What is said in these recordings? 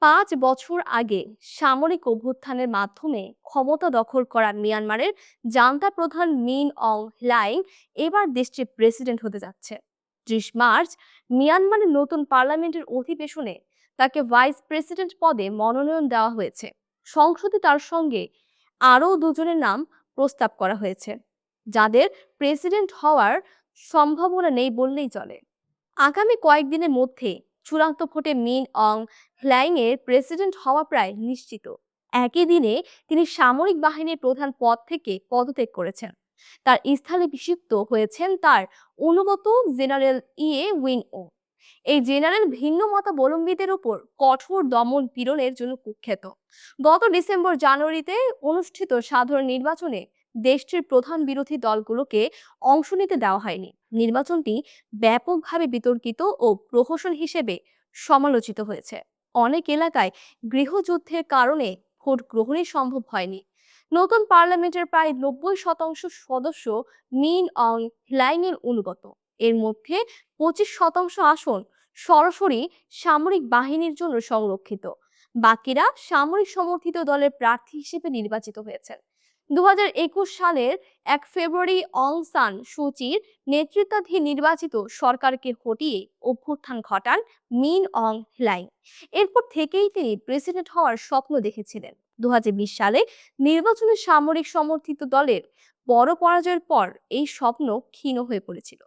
৫ বছর আগে সামরিক অভ্যুত্থানের মাধ্যমে ক্ষমতা দখল করা মিয়ানমারের জান্তা প্রধান মিন অং হ্লাইং এবার দেশটির প্রেসিডেন্ট হতে যাচ্ছে। ৩০ মার্চ মিয়ানমারের নতুন পার্লামেন্টের অধিবেশনে তাকে ভাইস প্রেসিডেন্ট পদে মনোনয়ন দেওয়া হয়েছে। সংসদে তার সঙ্গে আরও দুজনের নাম প্রস্তাব করা হয়েছে, যাদের প্রেসিডেন্ট হওয়ার সম্ভাবনা নেই বললেই চলে। আগামী কয়েকদিনের মধ্যে চূড়ান্ত ভোটে মিন অং হ্লাইংয়ের প্রেসিডেন্ট হওয়া প্রায় নিশ্চিত। একই দিনে তিনি সামরিক বাহিনীর প্রধান পদ থেকে পদত্যাগ করেছেন। তার স্থানে অভিষিক্ত হয়েছেন তার অনুগত জেনারেল উইন ও। এই জেনারেল ভিন্ন মতাবলম্বীদের উপর কঠোর দমন পীড়নের জন্য কুখ্যাত। গত জানুয়ারিতে অনুষ্ঠিত সাধারণ নির্বাচনে দেশটির প্রধান বিরোধী দলগুলোকে অংশ নিতে দেওয়া হয়নি। নির্বাচনটি ব্যাপকভাবে বিতর্কিত ও প্রহসন হিসেবে সমালোচিত হয়েছে। অনেক এলাকায় গৃহযুদ্ধের কারণে ভোট গ্রহণই সম্ভব হয়নি। নতুন পার্লামেন্টের প্রায় ৯০% সদস্য মিন অং হ্লাইংয়ের অনুগত। এর মধ্যে ২৫% আসন সরাসরি সামরিক বাহিনীর জন্য সংরক্ষিত। বাকিরা সামরিক সমর্থিত দলের প্রার্থী হিসেবে নির্বাচিত হয়েছেন। ২০২১ সালের ১ ফেব্রুয়ারি অং সান সুচির নেতৃত্বাধীন নির্বাচিত সরকারকে হটিয়ে অভ্যুত্থান ঘটান মিন অং হ্লাইং। এরপর থেকেই তিনি প্রেসিডেন্ট হওয়ার স্বপ্ন দেখেছিলেন। ২০২০ সালে নির্বাচনে সামরিক সমর্থিত দলের বড় পরাজয়ের পর এই স্বপ্ন ক্ষীণ হয়ে পড়েছিল।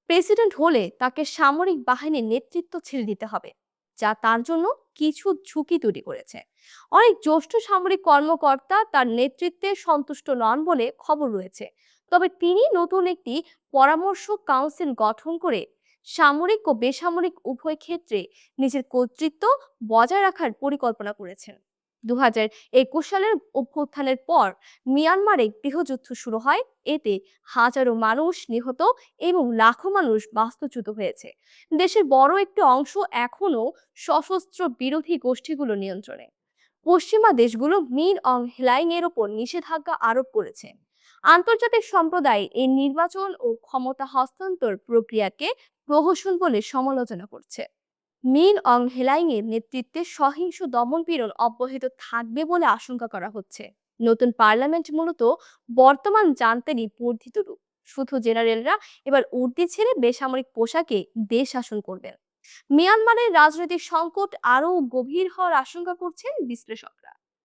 প্রেসিডেন্ট হলে তাকে সামরিক বাহিনীর নেতৃত্ব ছেড়ে দিতে হবে, যা তার জন্য কিছু ঝুঁকি তৈরি করেছে। অনেক জ্যেষ্ঠ সামরিক কর্মকর্তা তার নেতৃত্বে সন্তুষ্ট নন বলে খবর রয়েছে। তবে তিনি নতুন একটি পরামর্শ কাউন্সিল গঠন করে সামরিক ও বেসামরিক উভয় ক্ষেত্রে নিজের কর্তৃত্ব বজায় রাখার পরিকল্পনা করেছেন। ২০২১ সালের অভ্যুত্থানের পর মিয়ানমারে গৃহযুদ্ধ শুরু হয়। এতে হাজারো মানুষ নিহত এবং লাখো মানুষ বাস্তুচ্যুত হয়েছে। দেশের বড় একটি অংশ এখনো সশস্ত্র বিরোধী গোষ্ঠীগুলো নিয়ন্ত্রণে। পশ্চিমা দেশগুলো মিন অং হ্লাইং এর ওপর নিষেধাজ্ঞা আরোপ করেছে। আন্তর্জাতিক সম্প্রদায় এই নির্বাচন ও ক্ষমতা হস্তান্তর প্রক্রিয়াকে প্রহসন বলে সমালোচনা করছে। মিন অং হ্লাইং এর নেতৃত্বে সহিংস দমনপীড়ন অব্যাহত থাকবে বলে আশঙ্কা করা হচ্ছে। নতুন পার্লামেন্ট মূলত বর্তমান জান্তারই বর্ধিত রূপ। শুধু জেনারেলরা এবার উর্দি ছেড়ে বেসামরিক পোশাকে দেশ শাসন করবেন। মিয়ানমারের রাজনৈতিক সংকট আরও গভীর হওয়ার আশঙ্কা করছেন বিশ্লেষকরা।